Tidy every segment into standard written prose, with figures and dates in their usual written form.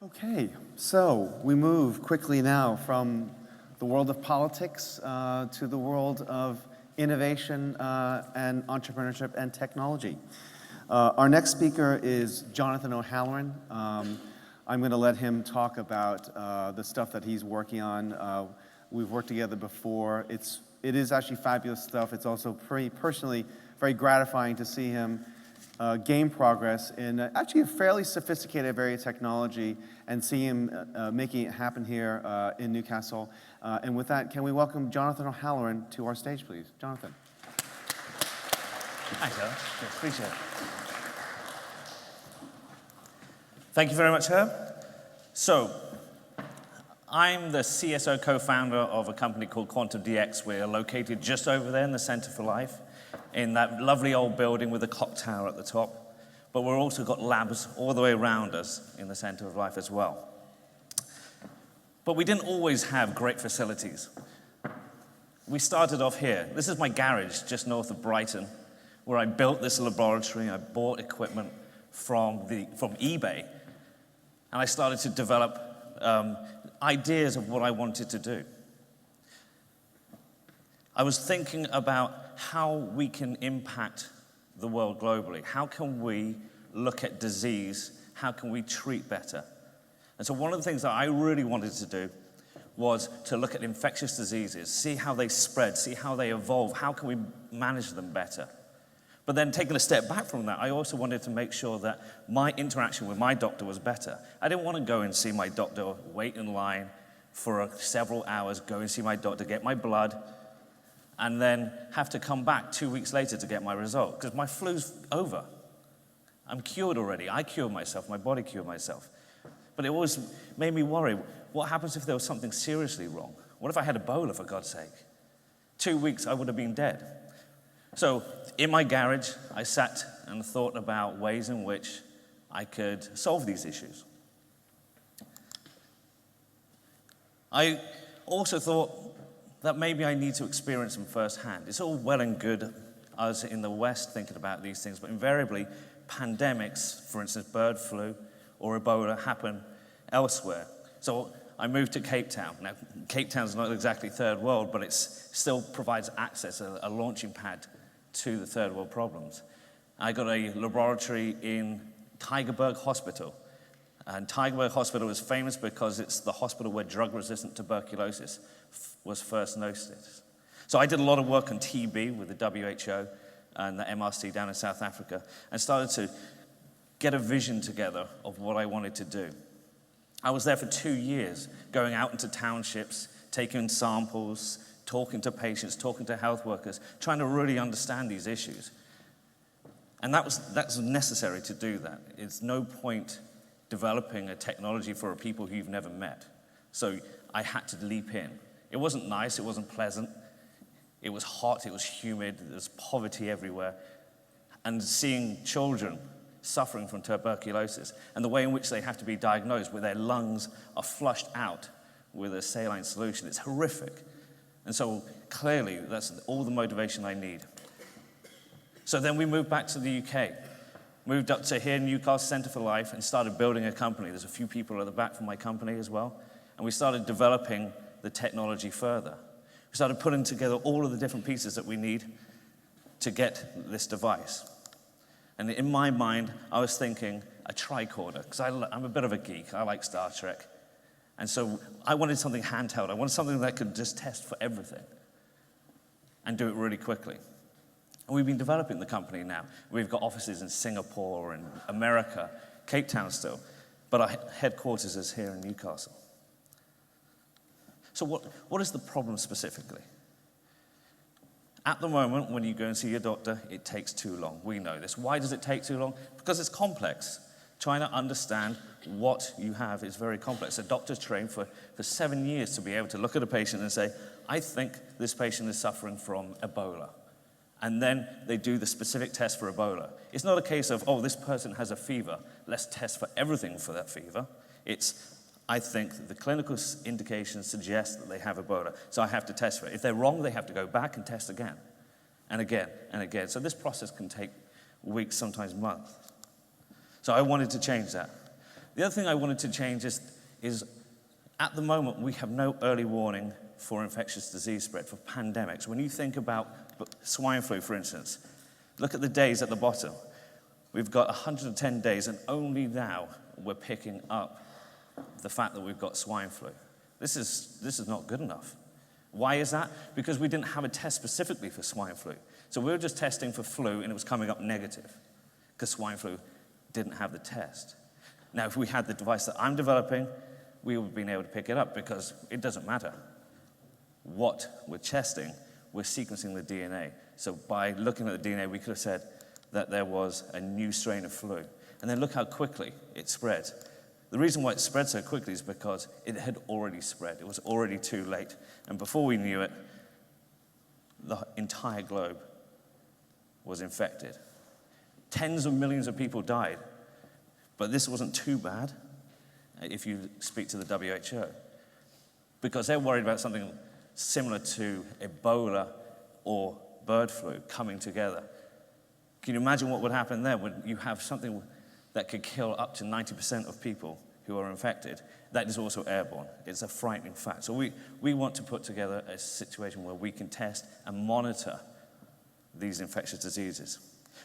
Okay, so we move quickly now from the world of politics to the world of innovation and entrepreneurship and technology. Our next speaker is Jonathan O'Halloran. I'm going to let him talk about the stuff that he's working on. We've worked together before. It is actually fabulous stuff. It's also personally very gratifying to see him gain progress in actually a fairly sophisticated area of technology and see him making it happen here in Newcastle. And with that, can we welcome Jonathan O'Halloran to our stage, please? Jonathan. Thanks, Herb. Yes, appreciate it. Thank you very much, Herb. So, I'm the CSO co-founder of a company called QuantuMDX. We're located just over there in the Center for Life, in that lovely old building with a clock tower at the top. But we've also got labs all the way around us in the Center of Life as well. But we didn't always have great facilities. We started off here. This is my garage just north of Brighton, where I built this laboratory. I bought equipment from eBay, and I started to develop ideas of what I wanted to do. I was thinking about how we can impact the world globally. How can we look at disease? How can we treat better? And so one of the things that I really wanted to do was to look at infectious diseases, see how they spread, see how they evolve, how can we manage them better? But then taking a step back from that, I also wanted to make sure that my interaction with my doctor was better. I didn't want to go and see my doctor, wait in line for several hours, go and see my doctor, get my blood, and then have to come back 2 weeks later to get my result, because my flu's over. I'm cured already. I cured myself. My body cured myself. But it always made me worry, what happens if there was something seriously wrong? What if I had Ebola, for God's sake? 2 weeks, I would have been dead. So in my garage, I sat and thought about ways in which I could solve these issues. I also thought that maybe I need to experience them firsthand. It's all well and good us in the West thinking about these things, but invariably pandemics, for instance, bird flu or Ebola, happen elsewhere. So I moved to Cape Town. Now, Cape Town's not exactly third world, but it still provides access, a launching pad to the third world problems. I got a laboratory in Tygerberg Hospital. And Tygerberg Hospital is famous because it's the hospital where drug-resistant tuberculosis was first noticed. So I did a lot of work on TB with the WHO and the MRC down in South Africa and started to get a vision together of what I wanted to do. I was there for 2 years, going out into townships, taking samples, talking to patients, talking to health workers, trying to really understand these issues. And that's necessary to do that. It's no point developing a technology for people who you've never met. So I had to leap in. It wasn't nice, it wasn't pleasant. It was hot, it was humid, there was poverty everywhere. And seeing children suffering from tuberculosis and the way in which they have to be diagnosed, where their lungs are flushed out with a saline solution, it's horrific. And so clearly, that's all the motivation I need. So then we moved back to the UK, moved up to here, Newcastle Center for Life, and started building a company. There's a few people at the back from my company as well. And we started developing the technology further. We started putting together all of the different pieces that we need to get this device. And in my mind, I was thinking a tricorder, because I'm a bit of a geek. I like Star Trek. And so I wanted something handheld. I wanted something that could just test for everything and do it really quickly. And we've been developing the company now. We've got offices in Singapore and America, Cape Town still, but our headquarters is here in Newcastle. So what is the problem specifically? At the moment, when you go and see your doctor, it takes too long. We know this. Why does it take too long? Because it's complex. Trying to understand what you have is very complex. A doctor's trained for 7 years to be able to look at a patient and say, I think this patient is suffering from Ebola. And then they do the specific test for Ebola. It's not a case of, oh, this person has a fever, let's test for everything for that fever. It's, I think the clinical indications suggest that they have Ebola, so I have to test for it. If they're wrong, they have to go back and test again, and again, and again. So this process can take weeks, sometimes months. So I wanted to change that. The other thing I wanted to change is at the moment, we have no early warning for infectious disease spread, for pandemics. When you think about swine flu, for instance, look at the days at the bottom. We've got 110 days, and only now we're picking up the fact that we've got swine flu. This is not good enough. Why is that? Because we didn't have a test specifically for swine flu. So we were just testing for flu, and it was coming up negative, because swine flu didn't have the test. Now, if we had the device that I'm developing, we would have been able to pick it up, because it doesn't matter what we're testing, we're sequencing the DNA. So by looking at the DNA, we could have said that there was a new strain of flu. And then look how quickly it spread. The reason why it spread so quickly is because it had already spread. It was already too late. And before we knew it, the entire globe was infected. Tens of millions of people died. But this wasn't too bad if you speak to the WHO, because they're worried about something similar to Ebola or bird flu coming together. Can you imagine what would happen there when you have something that could kill up to 90% of people who are infected? That is also airborne. It's a frightening fact. So we want to put together a situation where we can test and monitor these infectious diseases.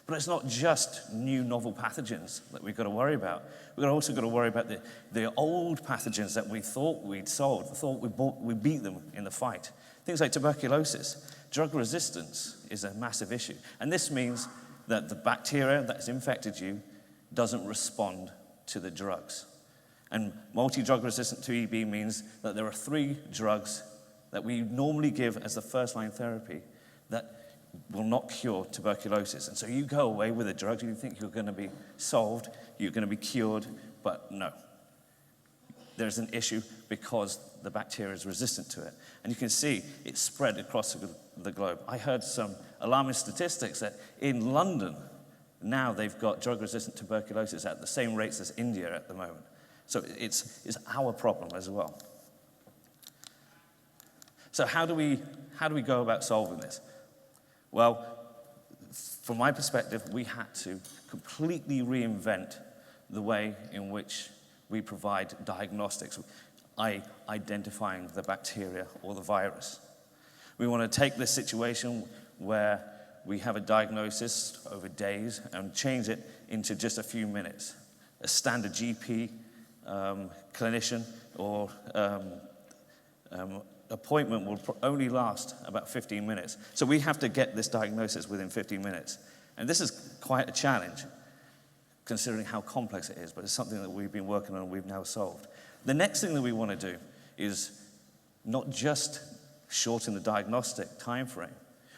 But it's not just new novel pathogens that we've got to worry about. We've also got to worry about the old pathogens that we thought we'd solved, thought we beat them in the fight. Things like tuberculosis. Drug resistance is a massive issue. And this means that the bacteria that's infected you doesn't respond to the drugs. And multi-drug resistant to EB means that there are 3 drugs that we normally give as the first-line therapy that will not cure tuberculosis. And so you go away with a drug and you think you're going to be solved, you're going to be cured, but no. There's an issue because the bacteria is resistant to it. And you can see it's spread across the globe. I heard some alarming statistics that in London, now they've got drug-resistant tuberculosis at the same rates as India at the moment. So it's our problem as well. So how do we go about solving this? Well, from my perspective, we had to completely reinvent the way in which we provide diagnostics, identifying the bacteria or the virus. We want to take this situation where we have a diagnosis over days and change it into just a few minutes. A standard GP, clinician, or appointment will only last about 15 minutes. So we have to get this diagnosis within 15 minutes. And this is quite a challenge, considering how complex it is, but it's something that we've been working on and we've now solved. The next thing that we want to do is not just shorten the diagnostic time frame,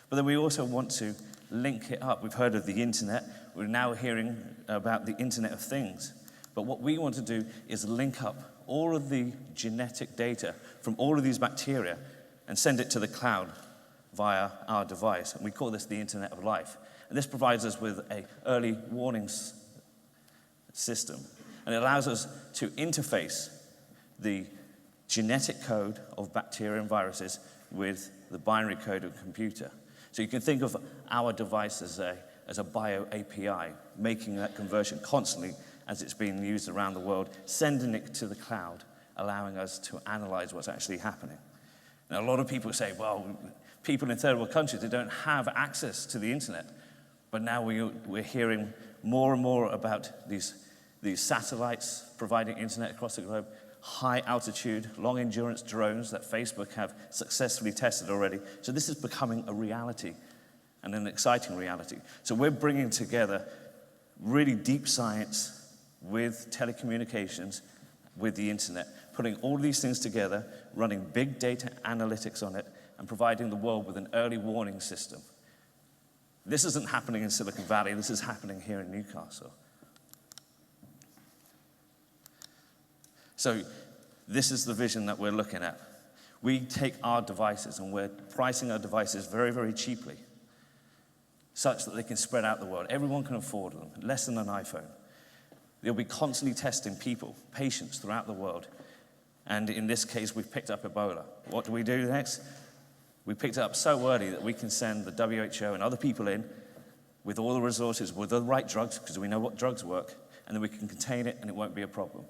but then we also want to link it up. We've heard of the internet. We're now hearing about the Internet of Things. But what we want to do is link up all of the genetic data from all of these bacteria and send it to the cloud via our device. And we call this the Internet of Life. And this provides us with an early warnings system. And it allows us to interface the genetic code of bacteria and viruses with the binary code of a computer. So you can think of our device as a bio API, making that conversion constantly as it's being used around the world, sending it to the cloud, allowing us to analyze what's actually happening. Now, a lot of people say, well, people in third world countries, they don't have access to the internet. But now we're hearing more and more about these satellites providing internet across the globe, high altitude, long endurance drones that Facebook have successfully tested already. So this is becoming a reality, and an exciting reality. So we're bringing together really deep science with telecommunications, with the internet, putting all these things together, running big data analytics on it, and providing the world with an early warning system. This isn't happening in Silicon Valley, this is happening here in Newcastle. So this is the vision that we're looking at. We take our devices and we're pricing our devices very, very cheaply, such that they can spread out the world. Everyone can afford them, less than an iPhone. They'll be constantly testing people, patients throughout the world. And in this case, we've picked up Ebola. What do we do next? We picked it up so early that we can send the WHO and other people in with all the resources, with the right drugs, because we know what drugs work, and then we can contain it and it won't be a problem.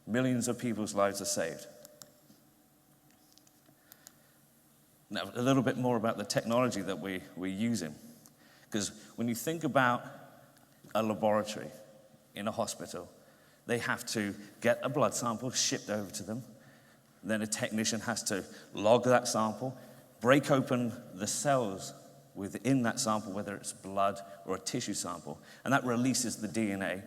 Millions of people's lives are saved. Now, a little bit more about the technology that we're using. Because when you think about a laboratory in a hospital, they have to get a blood sample shipped over to them. Then a technician has to log that sample, break open the cells within that sample, whether it's blood or a tissue sample, and that releases the DNA.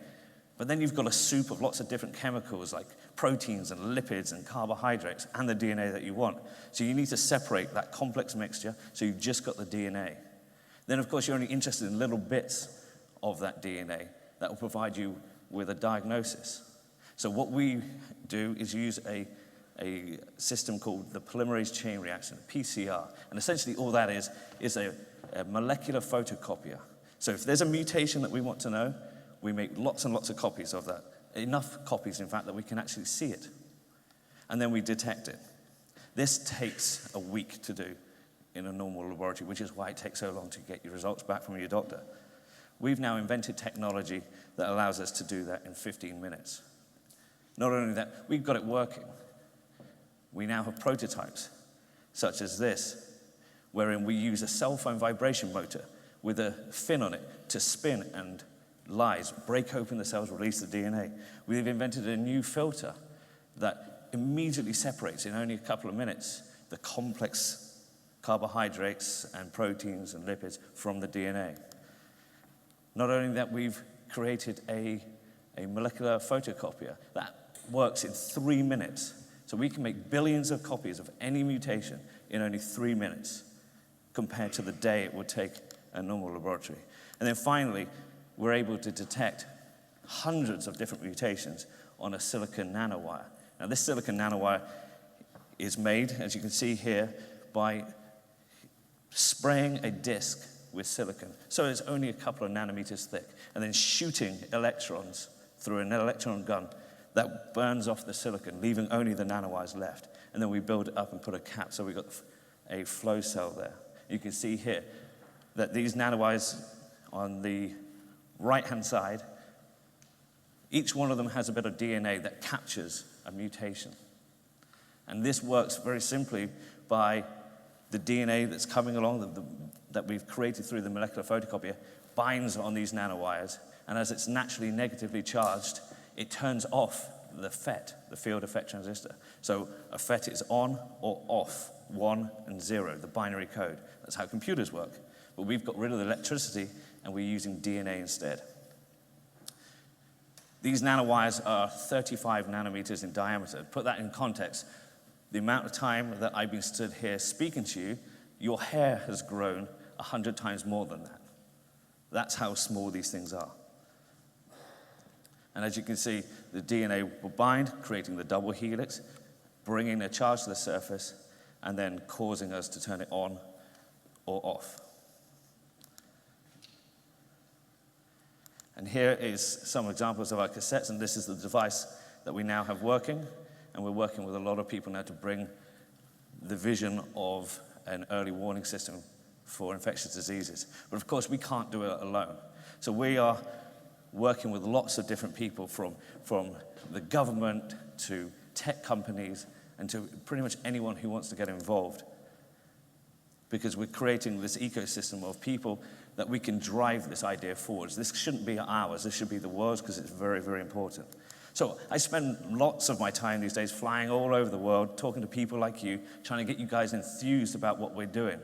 But then you've got a soup of lots of different chemicals like proteins and lipids and carbohydrates and the DNA that you want. So you need to separate that complex mixture, so you've just got the DNA. Then, of course, you're only interested in little bits of that DNA that will provide you with a diagnosis. So what we do is use a system called the polymerase chain reaction, PCR. And essentially all that is a molecular photocopier. So if there's a mutation that we want to know, we make lots and lots of copies of that. Enough copies, in fact, that we can actually see it. And then we detect it. This takes a week to do in a normal laboratory, which is why it takes so long to get your results back from your doctor. We've now invented technology that allows us to do that in 15 minutes. Not only that, we've got it working. We now have prototypes, such as this, wherein we use a cell phone vibration motor with a fin on it to spin and lyse, break open the cells, release the DNA. We've invented a new filter that immediately separates, in only a couple of minutes, the complex carbohydrates and proteins and lipids from the DNA. Not only that, we've created a molecular photocopier that works in 3 minutes. So we can make billions of copies of any mutation in only 3 minutes, compared to the day it would take a normal laboratory. And then finally, we're able to detect hundreds of different mutations on a silicon nanowire. Now, this silicon nanowire is made, as you can see here, by spraying a disk with silicon. So it's only a couple of nanometers thick, and then shooting electrons through an electron gun that burns off the silicon, leaving only the nanowires left. And then we build it up and put a cap, so we've got a flow cell there. You can see here that these nanowires on the right-hand side, each one of them has a bit of DNA that captures a mutation. And this works very simply by the DNA that's coming along, that we've created through the molecular photocopier, binds on these nanowires, and as it's naturally negatively charged, it turns off the FET, the field effect transistor. So a FET is on or off, 1 and 0, the binary code. That's how computers work. But we've got rid of the electricity, and we're using DNA instead. These nanowires are 35 nanometers in diameter. To put that in context, the amount of time that I've been stood here speaking to you, your hair has grown 100 times more than that. That's how small these things are. And as you can see, the DNA will bind, creating the double helix, bringing a charge to the surface, and then causing us to turn it on or off. And here is some examples of our cassettes, and this is the device that we now have working, and we're working with a lot of people now to bring the vision of an early warning system for infectious diseases. But of course, we can't do it alone. So we are working with lots of different people, from the government to tech companies and to pretty much anyone who wants to get involved, because we're creating this ecosystem of people that we can drive this idea forward. This shouldn't be ours, this should be the world's, because it's very, very important. So I spend lots of my time these days flying all over the world, talking to people like you, trying to get you guys enthused about what we're doing.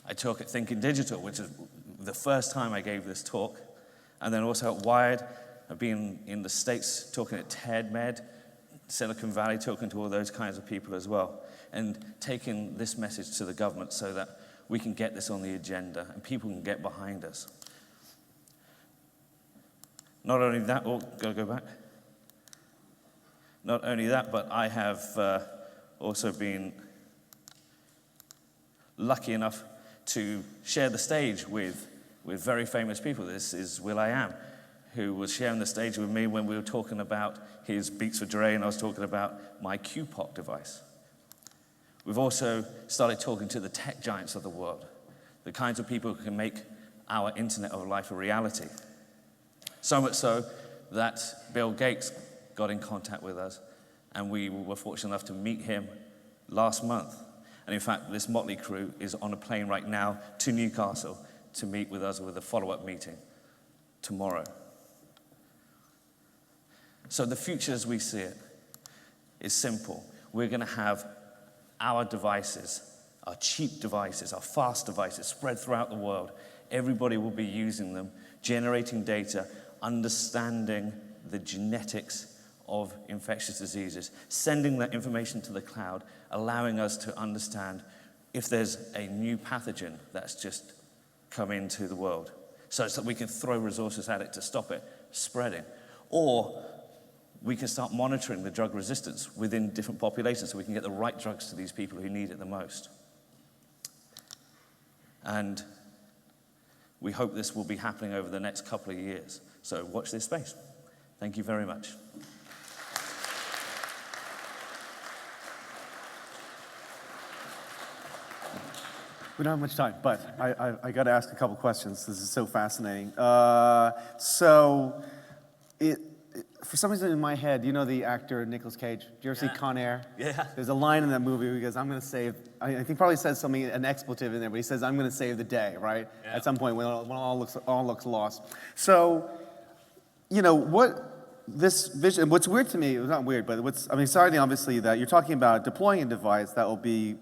I talk at Thinking Digital, which is the first time I gave this talk, and then also at Wired. I've been in the States talking at TEDMed, Silicon Valley, talking to all those kinds of people as well, and taking this message to the government so that we can get this on the agenda and people can get behind us. Not only that, go back. Not only that, but I have also been lucky enough to share the stage with very famous people. This is will.i.am, who was sharing the stage with me when we were talking about his Beats for Dre, and I was talking about my QPOC device. We've also started talking to the tech giants of the world, the kinds of people who can make our Internet of Life a reality. So much so that Bill Gates got in contact with us, and we were fortunate enough to meet him last month. And in fact, this motley crew is on a plane right now to Newcastle to meet with us with a follow-up meeting tomorrow. So the future as we see it is simple. We're going to have our devices, our cheap devices, our fast devices spread throughout the world. Everybody will be using them, generating data, understanding the genetics of infectious diseases, sending that information to the cloud, allowing us to understand if there's a new pathogen that's just come into the world, so that we can throw resources at it to stop it spreading. Or we can start monitoring the drug resistance within different populations so we can get the right drugs to these people who need it the most. And we hope this will be happening over the next couple of years. So watch this space. Thank you very much. We don't have much time, but I got to ask a couple questions. This is so fascinating. For some reason in my head, you know the actor Nicolas Cage? Did you ever see Con Air? Yeah. There's a line in that movie where he goes, I'm going to save, I think probably says something, an expletive in there, but he says, I'm going to save the day, right? Yeah. At some point when all looks lost. So, you know, what this vision, what's weird to me, it's not weird, but exciting obviously that you're talking about deploying a device that will be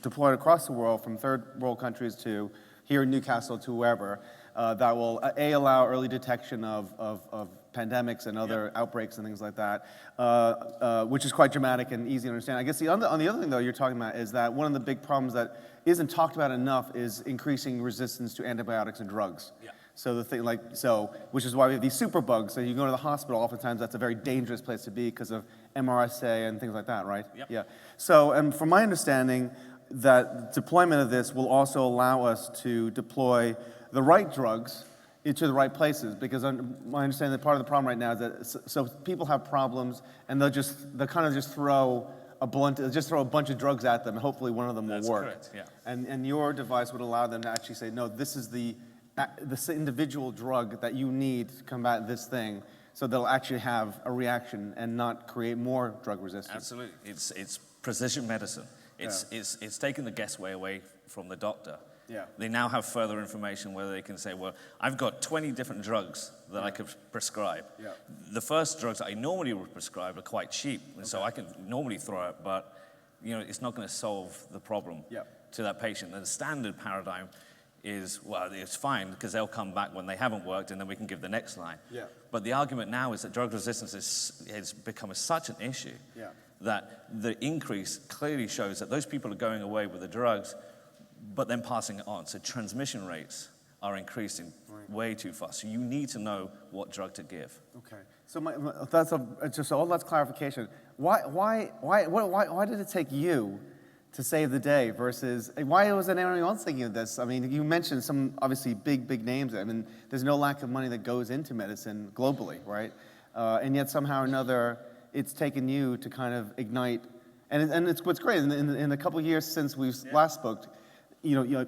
deployed across the world from third world countries to here in Newcastle to wherever, that will allow early detection of pandemics and other outbreaks and things like that, which is quite dramatic and easy to understand. I guess on the other thing though you're talking about is that one of the big problems that isn't talked about enough is increasing resistance to antibiotics and drugs. Yeah. So the thing which is why we have these superbugs. So you go to the hospital, oftentimes that's a very dangerous place to be because of MRSA and things like that, right? Yep. Yeah. So from my understanding, that deployment of this will also allow us to deploy the right drugs into the right places, because my understanding that part of the problem right now is that so people have problems and they'll kind of just throw a bunch of drugs at them and hopefully one of them will work. That's correct, yeah. And your device would allow them to actually say, no, this is this individual drug that you need to combat this thing, so they'll actually have a reaction and not create more drug resistance. Absolutely, it's precision medicine. It's taken the guesswork away from the doctor. Yeah. They now have further information where they can say, well, I've got 20 different drugs that I could prescribe. Yeah. The first drugs that I normally would prescribe are quite cheap, and so I can normally throw it, but it's not going to solve the problem to that patient. And the standard paradigm is, well, it's fine because they'll come back when they haven't worked and then we can give the next line. Yeah. But the argument now is that drug resistance has become such an issue that the increase clearly shows that those people are going away with the drugs but then passing it on. So transmission rates are increasing way too fast. So you need to know what drug to give. Okay. So just all that's clarification. Why did it take you to save the day versus, why wasn't anyone else thinking of this? I mean, you mentioned some obviously big names. I mean, there's no lack of money that goes into medicine globally, right? And yet somehow or another, it's taken you to kind of ignite. And it's what's great, in the couple of years since we've last spoke,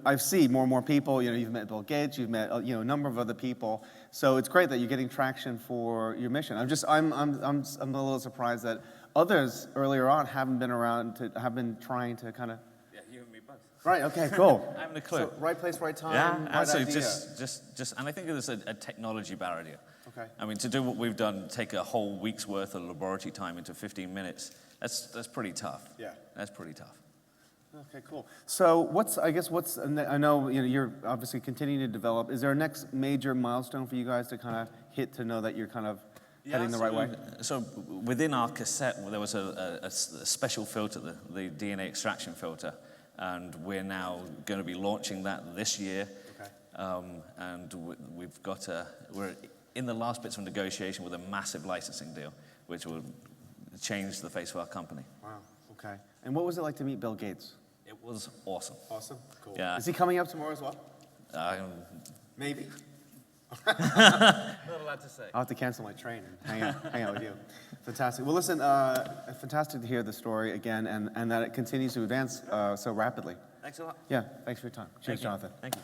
I've seen more and more people. You've met Bill Gates, you've met a number of other people. So it's great that you're getting traction for your mission. I'm a little surprised that others earlier on haven't been trying to kind of. Yeah, you and me both. Right. Okay. Cool. I haven't a clue. So, right place, right time. Yeah, right absolutely. idea. Just, and I think there's a technology barrier. Okay. I mean, to do what we've done, take a whole week's worth of laboratory time into 15 minutes. That's pretty tough. Yeah. That's pretty tough. Okay, cool. So I know you're obviously continuing to develop. Is there a next major milestone for you guys to kind of hit to know that you're kind of heading the right way? So within our cassette, there was a special filter, the DNA extraction filter, and we're now going to be launching that this year. Okay. And we're in the last bits of negotiation with a massive licensing deal, which will change the face of our company. Wow. Okay. And what was it like to meet Bill Gates? It was awesome. Awesome? Cool. Yeah. Is he coming up tomorrow as well? Maybe. Not allowed to say. I'll have to cancel my train and hang out with you. Fantastic. Well, listen, fantastic to hear the story again and that it continues to advance so rapidly. Thanks a lot. Yeah, thanks for your time. Cheers, Jonathan. Thank you.